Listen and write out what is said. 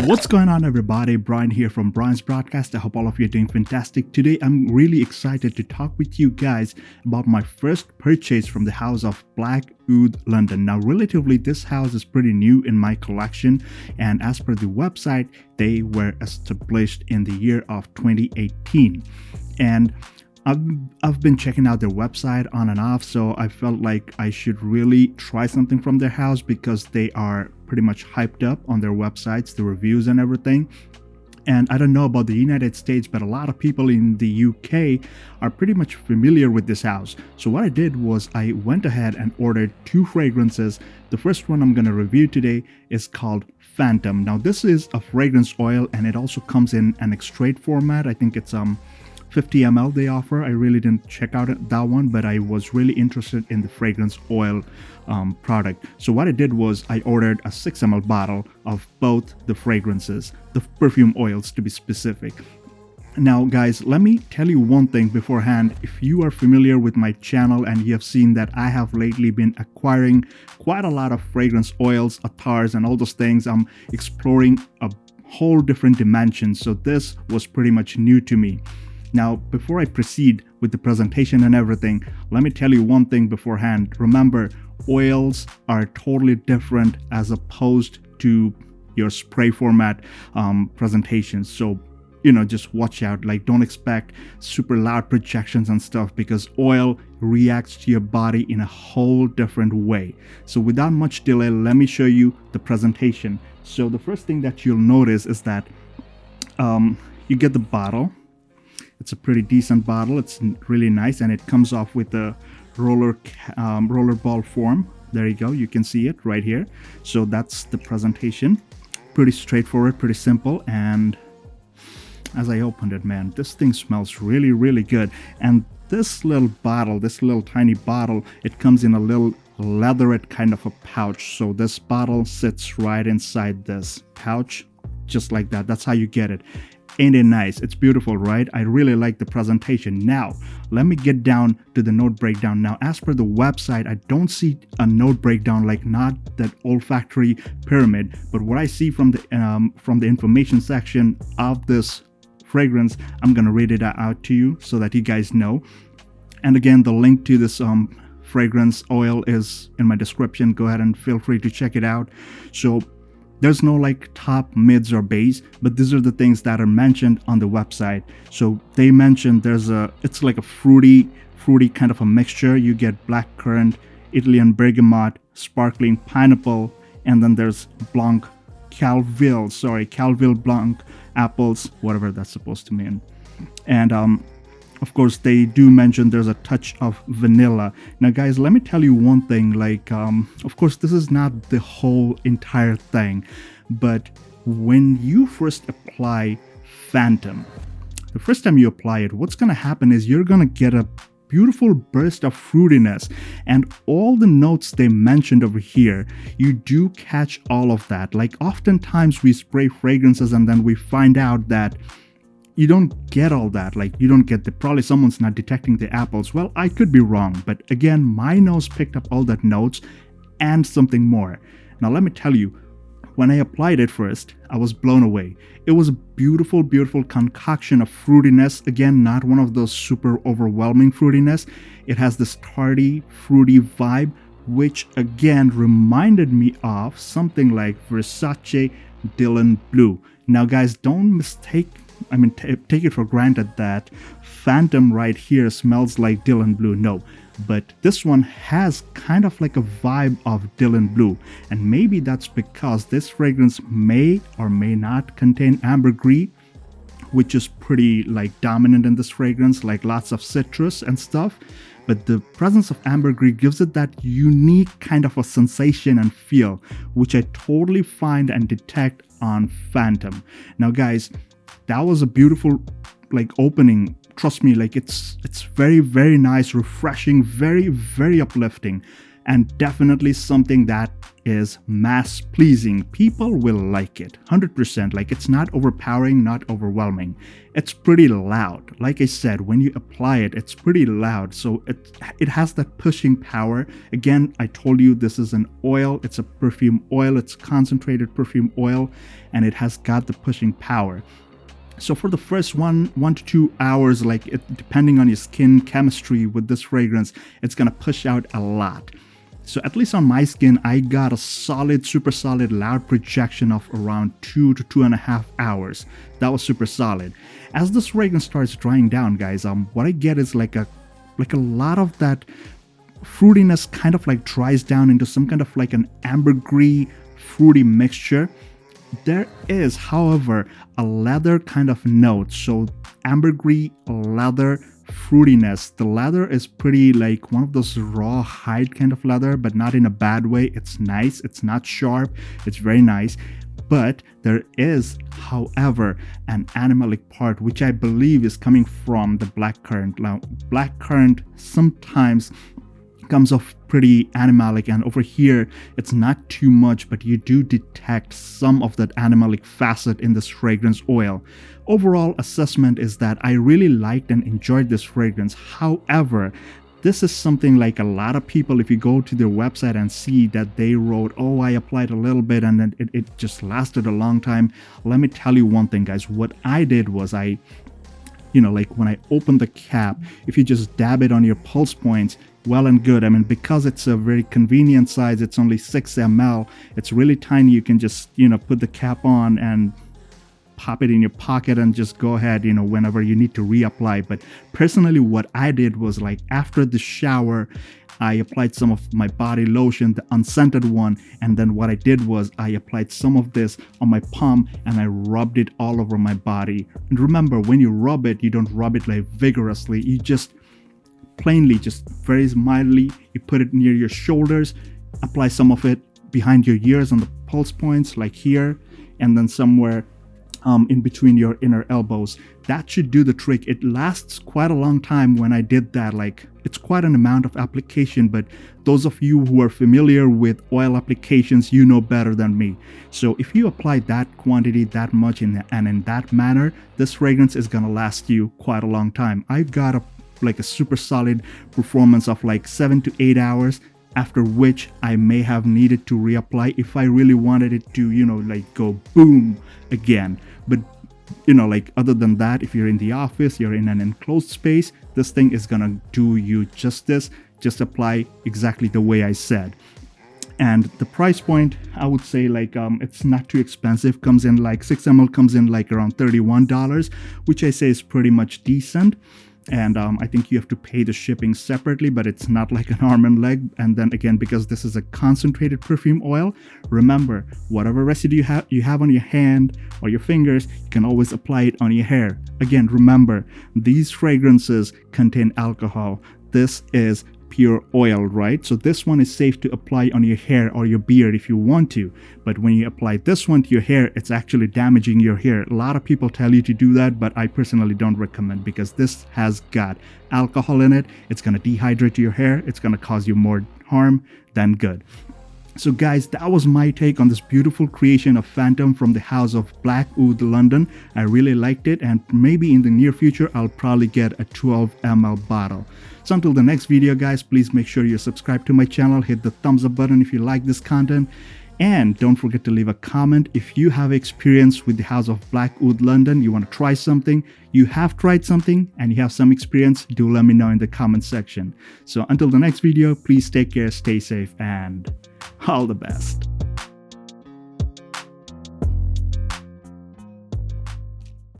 What's going on, everybody? Brian here from Brian's Broadcast. I hope all of you are doing fantastic. Today, I'm really excited to talk with you guys about my first purchase from the house of Black Oud London. Now, relatively, this house is pretty new in my collection, and as per the website, they were established in the year of 2018. And I've been checking out their website on and off, so I felt like I should really try something from their house because they are pretty much hyped up on their websites, the reviews and everything. And I don't know about the United States, but a lot of people in the UK are pretty much familiar with this house. So what I did was I went ahead and ordered two fragrances. The first one I'm going to review today is called Phantom. Now this is a fragrance oil, and it also comes in an extrait format. I think it's 50 ml they offer. I really didn't check out that one, but I was really interested in the fragrance oil product. So what I did was I ordered a 6 ml bottle of both the fragrances, the perfume oils to be specific. Now guys, let me tell you one thing beforehand. If you are familiar with my channel and you have seen that I have lately been acquiring quite a lot of fragrance oils, attars and all those things, I'm exploring a whole different dimension. So this was pretty much new to me. Now, before I proceed with the presentation and everything, let me tell you one thing beforehand. Remember, oils are totally different as opposed to your spray format presentations. So, just watch out. Like, don't expect super loud projections and stuff because oil reacts to your body in a whole different way. So without much delay, let me show you the presentation. So the first thing that you'll notice is that you get the bottle. It's a pretty decent bottle. It's really nice, and it comes off with a roller ball form. There you go. You can see it right here. So that's the presentation. Pretty straightforward, pretty simple. And as I opened it, man, this thing smells really, really good. And this little bottle, this little tiny bottle, it comes in a little leatherette kind of a pouch. So this bottle sits right inside this pouch, just like that. That's how you get it. Ain't it nice? It's beautiful, right? I really like the presentation. Now, let me get down to the note breakdown. Now, as per the website, I don't see a note breakdown, like not that olfactory pyramid, but what I see from the information section of this fragrance, I'm gonna read it out to you so that you guys know. And again, the link to this fragrance oil is in my description. Go ahead and feel free to check it out. So there's no like top, mids, or base, but these are the things that are mentioned on the website. So they mentioned it's like a fruity kind of a mixture. You get blackcurrant, Italian bergamot, sparkling pineapple, and then there's Calville Blanc apples, whatever that's supposed to mean. And of course, they do mention there's a touch of vanilla. Now, guys, let me tell you one thing. Like, of course, this is not the whole entire thing, but when you first apply Phantom, the first time you apply it, what's going to happen is you're going to get a beautiful burst of fruitiness, and all the notes they mentioned over here, you do catch all of that. Like, oftentimes we spray fragrances and then we find out that you don't get all that. Like, you don't get probably someone's not detecting the apples. Well, I could be wrong, but again, my nose picked up all that notes and something more. Now, let me tell you, when I applied it first, I was blown away. It was a beautiful, beautiful concoction of fruitiness. Again, not one of those super overwhelming fruitiness. It has this tardy, fruity vibe, which again reminded me of something like Versace Dylan Blue. Now, guys, don't take it for granted that Phantom right here smells like Dylan Blue. No, but this one has kind of like a vibe of Dylan Blue, and maybe that's because this fragrance may or may not contain ambergris, which is pretty like dominant in this fragrance, like lots of citrus and stuff. But the presence of ambergris gives it that unique kind of a sensation and feel, which I totally find and detect on Phantom. Now, guys, that was a beautiful like opening. Trust me, like it's very, very nice, refreshing, very, very uplifting. and definitely something that is mass pleasing. People will like it 100%. Like, it's not overpowering, not overwhelming. It's pretty loud. Like I said, when you apply it, it's pretty loud. So it has that pushing power. Again, I told you this is an oil. It's a perfume oil. It's concentrated perfume oil, and it has got the pushing power. So for the first 1 to 2 hours, like depending on your skin chemistry with this fragrance, it's gonna push out a lot. So at least on my skin, I got a solid, super solid, loud projection of around 2 to 2.5 hours. That was super solid. As this fragrance starts drying down, guys, what I get is like a lot of that fruitiness kind of like dries down into some kind of like an ambergris fruity mixture. There is, however, a leather kind of note. So ambergris, leather, fruitiness. The leather is pretty like one of those raw hide kind of leather, but not in a bad way. It's nice. It's not sharp. It's very nice. But there is, however, an animalic part, which I believe is coming from the blackcurrant. Now, blackcurrant sometimes comes off pretty animalic, and over here it's not too much, but you do detect some of that animalic facet in this fragrance oil. Overall assessment is that I really liked and enjoyed this fragrance. However, this is something like a lot of people, if you go to their website and see that they wrote, oh, I applied a little bit and then it just lasted a long time. Let me tell you one thing, guys. What I did was like when I opened the cap, if you just dab it on your pulse points, well and good. I mean, because it's a very convenient size, it's only 6 ml. It's really tiny. You can just, put the cap on and pop it in your pocket and just go ahead, whenever you need to reapply. But personally, what I did was like after the shower, I applied some of my body lotion, the unscented one, and then what I did was I applied some of this on my palm and I rubbed it all over my body. And remember, when you rub it, you don't rub it like vigorously. You just plainly, just very mildly, you put it near your shoulders, apply some of it behind your ears on the pulse points, like here, and then somewhere in between your inner elbows. That should do the trick. It lasts quite a long time when I did that. Like, it's quite an amount of application, but those of you who are familiar with oil applications, you know better than me. So if you apply that quantity, that much, and in that manner, this fragrance is gonna last you quite a long time. I got a super solid performance of like 7 to 8 hours, after which I may have needed to reapply if I really wanted it to, go boom again. But, other than that, if you're in the office, you're in an enclosed space, this thing is gonna do you justice. Just apply exactly the way I said. And the price point, I would say it's not too expensive. Comes in like 6 ml comes in like around $31, which I say is pretty much decent. And I think you have to pay the shipping separately, but it's not like an arm and leg. And then again, because this is a concentrated perfume oil, remember, whatever residue you have on your hand or your fingers, you can always apply it on your hair. Again, remember, these fragrances contain alcohol. This is pure oil, right? So this one is safe to apply on your hair or your beard if you want to. But when you apply this one to your hair, it's actually damaging your hair. A lot of people tell you to do that, but I personally don't recommend, because this has got alcohol in it. It's going to dehydrate your hair. It's going to cause you more harm than good. So guys, that was my take on this beautiful creation of Phantom from the house of Black Oud London. I really liked it, and maybe in the near future I'll probably get a 12 ml bottle. So until the next video, guys, please make sure you're subscribed to my channel, hit the thumbs up button if you like this content, and don't forget to leave a comment if you have experience with the house of Black Oud London. You want to try something, you have tried something, and you have some experience, do let me know in the comment section. So until the next video, please take care, stay safe, and all the best.